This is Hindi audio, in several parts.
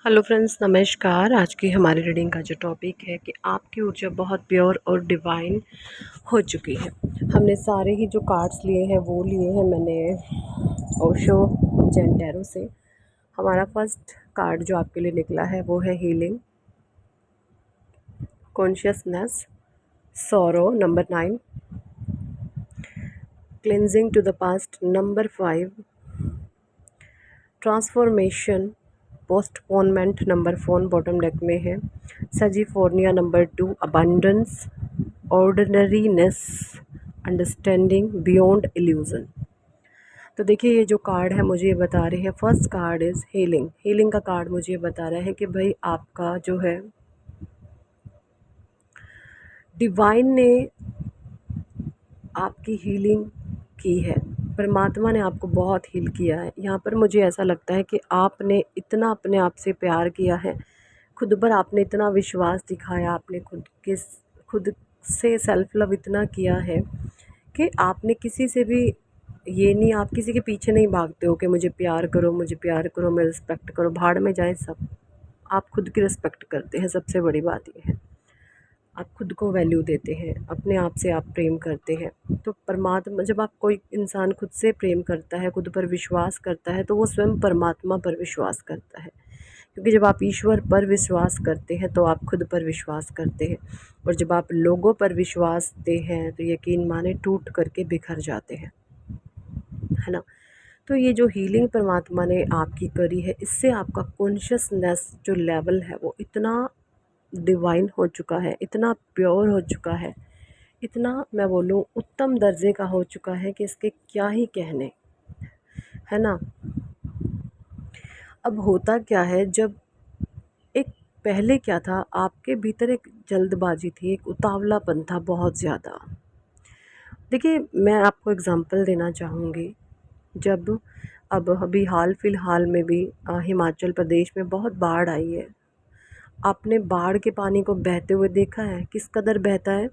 हेलो फ्रेंड्स, नमस्कार। आज की हमारी रीडिंग का जो टॉपिक है कि आपकी ऊर्जा बहुत प्योर और डिवाइन हो चुकी है। हमने सारे ही जो कार्ड्स लिए हैं वो लिए हैं मैंने ओशो जेंटैरो से। हमारा फर्स्ट कार्ड जो आपके लिए निकला है वो है healing, consciousness, sorrow number 9, cleansing to the past number 5, transformation, postponement number 4 bottom deck में है, सजीफोर्निया number 2, abundance, ordinariness, understanding beyond illusion. तो देखिए, ये जो कार्ड है मुझे ये बता रही है, first card is healing. Healing का कार्ड मुझे ये बता रहा है कि भाई आपका जो है डिवाइन ने आपकी हीलिंग की है। परमात्मा ने आपको बहुत हील किया है। यहाँ पर मुझे ऐसा लगता है कि आपने इतना अपने आप से प्यार किया है, खुद पर आपने इतना विश्वास दिखाया, आपने खुद से सेल्फ लव इतना किया है कि आपने किसी से भी ये नहीं, आप किसी के पीछे नहीं भागते हो कि मुझे प्यार करो, मुझे प्यार करो, मैं रिस्पेक्ट करो, भाड़ में जाए सब। आप खुद की रिस्पेक्ट करते हैं, सबसे बड़ी बात ये है। आप खुद को वैल्यू देते हैं, अपने आप से आप प्रेम करते हैं। तो परमात्मा, जब आप कोई इंसान खुद से प्रेम करता है, खुद पर विश्वास करता है, तो वो स्वयं परमात्मा पर विश्वास करता है। क्योंकि जब आप ईश्वर पर विश्वास करते हैं तो आप खुद पर विश्वास करते हैं, और जब आप लोगों पर विश्वास देते हैं तो यकीन माने टूट करके बिखर जाते हैं, है ना। तो ये जो हीलिंग परमात्मा ने आपकी करी है, इससे आपका कॉन्शियसनेस जो लेवल है वो इतना डिवाइन हो चुका है, इतना प्योर हो चुका है, इतना मैं बोलूँ उत्तम दर्जे का हो चुका है कि इसके क्या ही कहने, है ना। अब होता क्या है, जब एक पहले क्या था, आपके भीतर एक जल्दबाजी थी, एक उतावलापन था बहुत ज़्यादा। देखिए, मैं आपको एग्ज़ाम्पल देना चाहूँगी। जब अब अभी हाल फिलहाल में भी हिमाचल प्रदेश में बहुत बाढ़ आई है। आपने बाढ़ के पानी को बहते हुए देखा है? किस कदर बहता है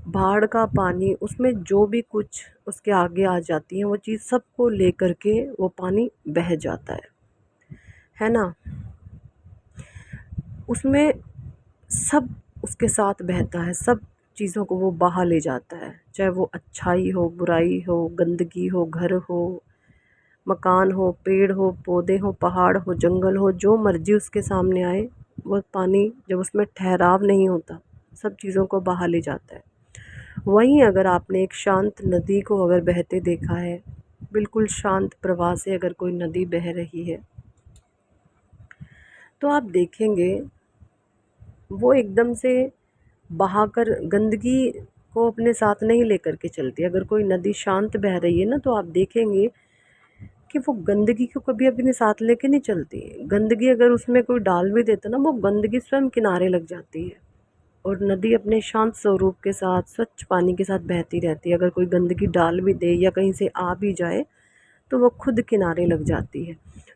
बाढ़ का पानी, उसमें जो भी कुछ उसके आगे आ जाती है वो चीज़ सबको लेकर के वो पानी बह जाता है ना। उसमें सब उसके साथ बहता है, सब चीज़ों को वो बहा ले जाता है, चाहे वो अच्छाई हो, बुराई हो, गंदगी हो, घर हो, मकान हो, पेड़ हो, पौधे हो, पहाड़ हो, जंगल हो, जो मर्जी उसके सामने आए, वो पानी जब उसमें ठहराव नहीं होता, सब चीज़ों को बहा ले जाता है। वहीं अगर आपने एक शांत नदी को अगर बहते देखा है, बिल्कुल शांत प्रवाह से अगर कोई नदी बह रही है, तो आप देखेंगे वो एकदम से बहाकर गंदगी को अपने साथ नहीं लेकर के चलती। अगर कोई नदी शांत बह रही है ना, तो आप देखेंगे कि वो गंदगी को कभी अपने साथ लेके नहीं चलती। गंदगी अगर उसमें कोई डाल भी देता ना, वो गंदगी स्वयं किनारे लग जाती है, और नदी अपने शांत स्वरूप के साथ, स्वच्छ पानी के साथ बहती रहती है। अगर कोई गंदगी डाल भी दे या कहीं से आ भी जाए तो वो खुद किनारे लग जाती है।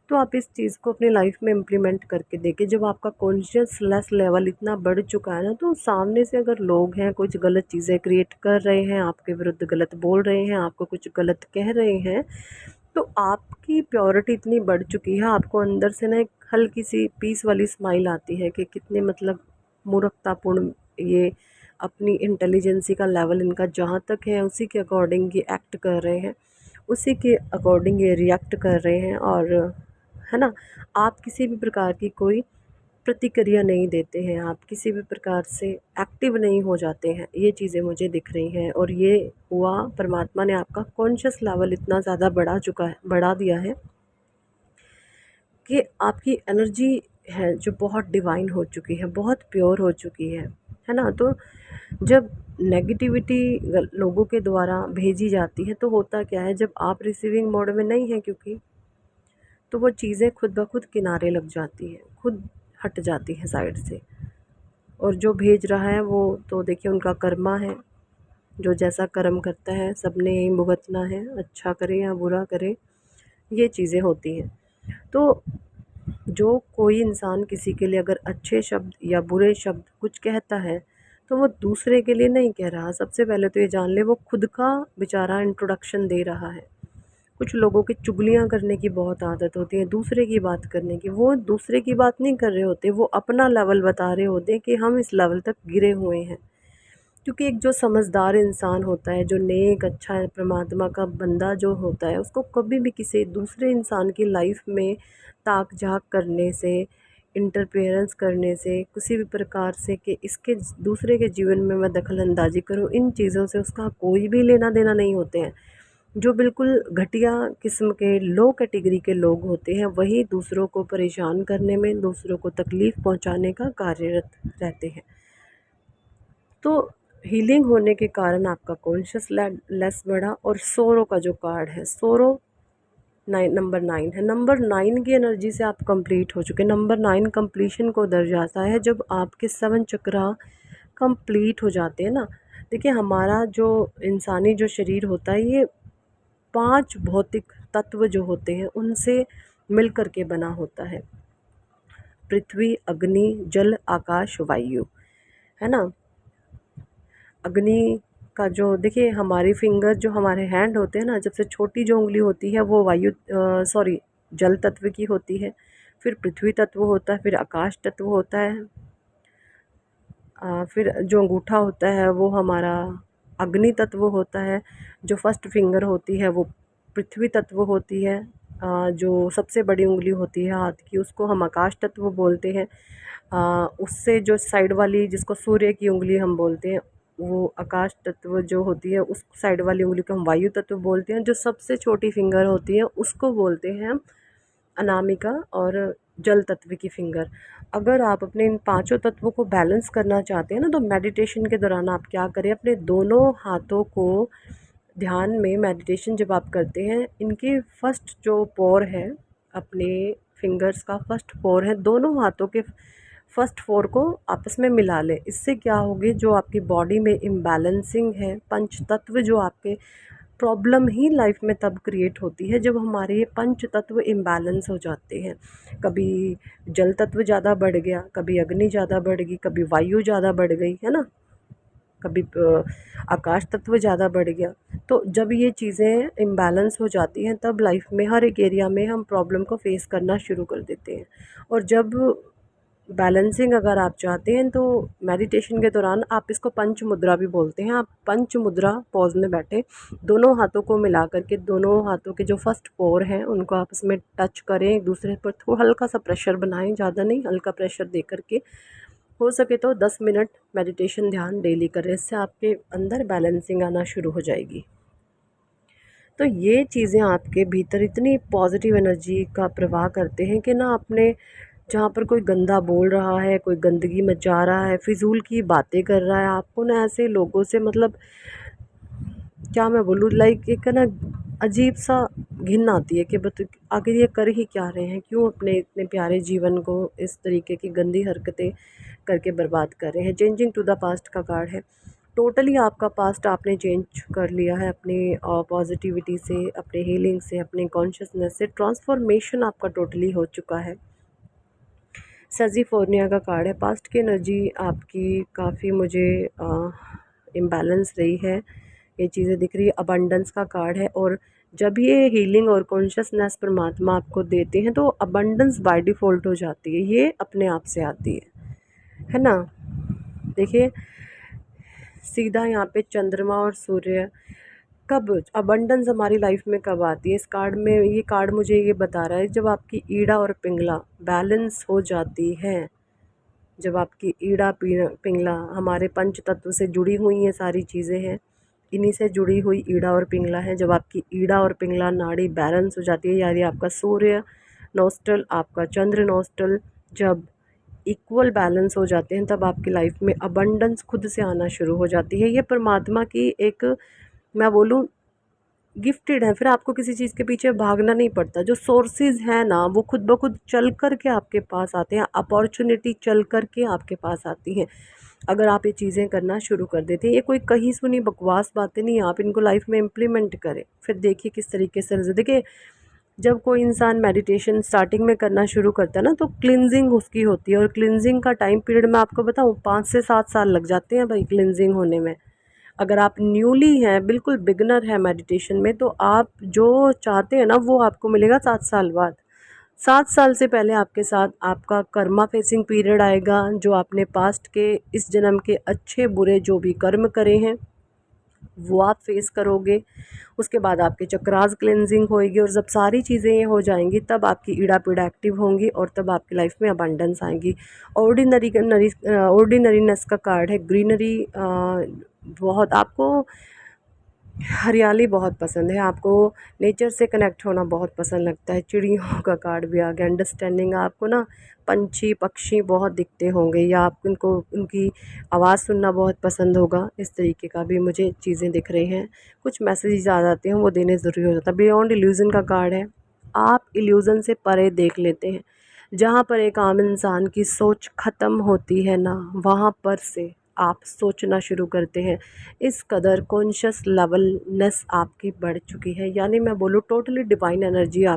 तो आप इस चीज़ को अपनी लाइफ में इम्प्लीमेंट करके देखें। जब आपका कॉन्शियसनेस लेवल इतना बढ़ चुका है ना, तो सामने से अगर लोग हैं कुछ गलत चीज़ें क्रिएट कर रहे हैं, आपके विरुद्ध गलत बोल रहे हैं, आपको कुछ गलत कह रहे हैं, तो आपकी प्योरिटी इतनी बढ़ चुकी है, आपको अंदर से ना एक हल्की सी पीस वाली स्माइल आती है कि कितने मतलब मूर्खतापूर्ण ये अपनी इंटेलिजेंसी का लेवल इनका जहाँ तक है उसी के अकॉर्डिंग ये एक्ट कर रहे हैं, उसी के अकॉर्डिंग ये रिएक्ट कर रहे हैं, और है ना, आप किसी भी प्रकार की कोई प्रतिक्रिया नहीं देते हैं, आप किसी भी प्रकार से एक्टिव नहीं हो जाते हैं। ये चीज़ें मुझे दिख रही हैं, और ये हुआ परमात्मा ने आपका कॉन्शियस लेवल इतना ज़्यादा बढ़ा दिया है कि आपकी एनर्जी है जो बहुत डिवाइन हो चुकी है, बहुत प्योर हो चुकी है ना। तो जब नेगेटिविटी लोगों के द्वारा भेजी जाती है तो होता क्या है, जब आप रिसीविंग मोड में नहीं हैं, क्योंकि तो वो चीज़ें खुद ब खुद किनारे लग जाती हैं, खुद हट जाती हैं साइड से। और जो भेज रहा है वो तो देखिए उनका कर्मा है, जो जैसा कर्म करता है सबने यही भुगतना है, अच्छा करे या बुरा करे, ये चीज़ें होती हैं। तो जो कोई इंसान किसी के लिए अगर अच्छे शब्द या बुरे शब्द कुछ कहता है, तो वो दूसरे के लिए नहीं कह रहा। सबसे पहले तो ये जान ले, वो खुद का बेचारा इंट्रोडक्शन दे रहा है, कुछ लोगों की चुगलियाँ करने की बहुत आदत होती है, दूसरे की बात करने की। वो दूसरे की बात नहीं कर रहे होते, वो अपना लेवल बता रहे होते हैं कि हम इस लेवल तक गिरे हुए हैं। क्योंकि एक जो समझदार इंसान होता है, जो नेक अच्छा है, परमात्मा का बंदा जो होता है, उसको कभी भी किसी दूसरे इंसान की लाइफ में ताक झाक करने से, इंटरफेरेंस करने से, किसी भी प्रकार से कि इसके दूसरे के जीवन में मैं दखल अंदाजी करूँ, इन चीज़ों से उसका कोई भी लेना देना नहीं होते हैं। जो बिल्कुल घटिया किस्म के लो कैटेगरी के लोग होते हैं, वही दूसरों को परेशान करने में, दूसरों को तकलीफ़ पहुंचाने का कार्यरत रहते हैं। तो हीलिंग होने के कारण आपका कॉन्शियस लेस बढ़ा। और सोरो का जो कार्ड है, सोरो नंबर 9 है। नंबर 9 की एनर्जी से आप कंप्लीट हो चुके। नंबर 9 कंप्लीशन को दर्शाता है, जब आपके 7 चक्रा कंप्लीट हो जाते हैं ना। देखिए, हमारा जो इंसानी जो शरीर होता है, ये 5 भौतिक तत्व जो होते हैं उनसे मिल कर के बना होता है। पृथ्वी, अग्नि, जल, आकाश, वायु, है ना। अग्नि का जो देखिए, हमारी फिंगर जो हमारे हैंड होते हैं ना, जब से छोटी जो उंगली होती है वो सॉरी जल तत्व की होती है, फिर पृथ्वी तत्व होता है, फिर आकाश तत्व होता है, फिर जो अंगूठा होता है वो हमारा अग्नि तत्व होता है, जो फर्स्ट फिंगर होती है वो पृथ्वी तत्व होती है, जो सबसे बड़ी उंगली होती है हाथ की उसको हम आकाश तत्व बोलते हैं। उससे जो साइड वाली जिसको सूर्य की उंगली हम बोलते हैं, वो आकाश तत्व जो होती है, उस साइड वाली उंगली को हम वायु तत्व बोलते हैं। जो सबसे छोटी फिंगर होती है उसको बोलते हैं हम अनामिका, और जल तत्व की फिंगर। अगर आप अपने इन पांचों तत्वों को बैलेंस करना चाहते हैं ना, तो मेडिटेशन के दौरान आप क्या करें, अपने दोनों हाथों को ध्यान में, मेडिटेशन जब आप करते हैं, इनके फर्स्ट जो पोर है, अपने फिंगर्स का फर्स्ट पोर है, दोनों हाथों के फर्स्ट फोर को आपस में मिला लें। इससे क्या होगी, जो आपकी बॉडी में इम्बैलेंसिंग है, पंच तत्व जो आपके, प्रॉब्लम ही लाइफ में तब क्रिएट होती है जब हमारे ये पंच तत्व इम्बैलेंस हो जाते हैं। कभी जल तत्व ज़्यादा बढ़ गया, कभी अग्नि ज़्यादा बढ़ गई, कभी वायु ज़्यादा बढ़ गई, है ना, कभी आकाश तत्व ज़्यादा बढ़ गया। तो जब ये चीज़ें इम्बैलेंस हो जाती हैं, तब लाइफ में हर एक एरिया में हम प्रॉब्लम को फेस करना शुरू कर देते हैं। और जब बैलेंसिंग अगर आप चाहते हैं, तो मेडिटेशन के दौरान आप इसको पंच मुद्रा भी बोलते हैं। आप पंच मुद्रा पॉज में बैठे, दोनों हाथों को मिला करके, दोनों हाथों के जो फर्स्ट पोर हैं उनको आपस में टच करें, एक दूसरे पर थोड़ा हल्का सा प्रेशर बनाएं, ज़्यादा नहीं, हल्का प्रेशर दे करके। हो सके तो 10 मिनट मेडिटेशन ध्यान डेली करें, इससे आपके अंदर बैलेंसिंग आना शुरू हो जाएगी। तो ये चीज़ें आपके भीतर इतनी पॉजिटिव एनर्जी का प्रवाह करते हैं कि ना, अपने जहाँ पर कोई गंदा बोल रहा है, कोई गंदगी मचा रहा है, फिजूल की बातें कर रहा है, आपको ना ऐसे लोगों से, मतलब क्या मैं बोलूँ, लाइक एक ना अजीब सा घिन आती है कि आखिर ये कर ही क्या रहे हैं, क्यों अपने इतने प्यारे जीवन को इस तरीके की गंदी हरकतें करके बर्बाद कर रहे हैं। चेंजिंग टू द पास्ट का कार्ड है। टोटली आपका पास्ट आपने चेंज कर लिया है अपने पॉजिटिविटी से, अपने हीलिंग से, अपने कॉन्शियसनेस से। ट्रांसफॉर्मेशन आपका टोटली हो चुका है। सेजिफोर्निया का कार्ड है। पास्ट की एनर्जी आपकी काफ़ी मुझे इम्बैलेंस रही है, ये चीज़ें दिख रही है। अबंडेंस का कार्ड है, और जब ये हीलिंग और कॉन्शियसनेस परमात्मा आपको देते हैं, तो अबंडेंस बाय डिफ़ॉल्ट हो जाती है, ये अपने आप से आती है ना। देखिए, सीधा यहाँ पे चंद्रमा और सूर्य, कब अबंडेंस हमारी लाइफ में कब आती है, इस कार्ड में, ये कार्ड मुझे ये बता रहा है, जब आपकी ईड़ा और पिंगला बैलेंस हो जाती है। जब आपकी ईड़ा पिंगला, हमारे पंच तत्व से जुड़ी हुई ये सारी चीज़ें हैं, इन्हीं से जुड़ी हुई ईड़ा और पिंगला है। जब आपकी ईड़ा और पिंगला नाड़ी बैलेंस हो जाती है, यानी आपका सूर्य नोस्टल, आपका चंद्र नोस्टल जब इक्वल बैलेंस हो जाते हैं, तब आपकी लाइफ में अबंडेंस खुद से आना शुरू हो जाती है। ये परमात्मा की एक, मैं बोलूँ, गिफ्टेड है। फिर आपको किसी चीज़ के पीछे भागना नहीं पड़ता। जो सोर्सेज हैं ना, वो खुद ब खुद चल कर के आपके पास आते हैं, अपॉर्चुनिटी चल कर के आपके पास आती हैं, अगर आप ये चीज़ें करना शुरू कर देते हैं। ये कोई कही सुनी बकवास बातें नहीं, आप इनको लाइफ में इम्प्लीमेंट करें, फिर देखिए किस तरीके से। देखिए, जब कोई इंसान मेडिटेशन स्टार्टिंग में करना शुरू करता है ना, तो क्लिनजिंग उसकी होती है, और क्लिनजिंग का टाइम पीरियड मैं आपको बताऊँ, 5 से 7 साल लग जाते हैं भाई क्लिनजिंग होने में। अगर आप न्यूली हैं, बिल्कुल बिगनर है मेडिटेशन में, तो आप जो चाहते हैं ना वो आपको मिलेगा 7 साल बाद। 7 साल से पहले आपके साथ आपका कर्मा फेसिंग पीरियड आएगा, जो आपने पास्ट के इस जन्म के अच्छे बुरे जो भी कर्म करे हैं वो आप फेस करोगे। उसके बाद आपके चक्रास क्लेंजिंग होएगी, और जब सारी चीज़ें ये हो जाएंगी तब आपकी ईड़ा पीड़ा एक्टिव होंगी, और तब आपकी लाइफ में अबंडेंस आएंगी। ऑर्डिनरीनेस का कार्ड है ग्रीनरी। बहुत आपको हरियाली बहुत पसंद है, आपको नेचर से कनेक्ट होना बहुत पसंद लगता है। चिड़ियों का कार्ड भी आ गया, अंडरस्टैंडिंग। आपको ना पंछी पक्षी बहुत दिखते होंगे, या आप उनको उनकी आवाज़ सुनना बहुत पसंद होगा। इस तरीके का भी मुझे चीज़ें दिख रही हैं। कुछ मैसेजेस आ जाते हैं, वो देने ज़रूरी हो जाता है। बियॉन्ड इल्यूज़न का कार्ड है, आप इल्यूज़न से परे देख लेते हैं। जहाँ पर एक आम इंसान की सोच ख़त्म होती है ना, वहाँ पर से आप सोचना शुरू करते हैं। इस कदर कॉन्शियस लेवलनेस आपकी बढ़ चुकी है, यानी मैं बोलूँ टोटली डिवाइन एनर्जी आप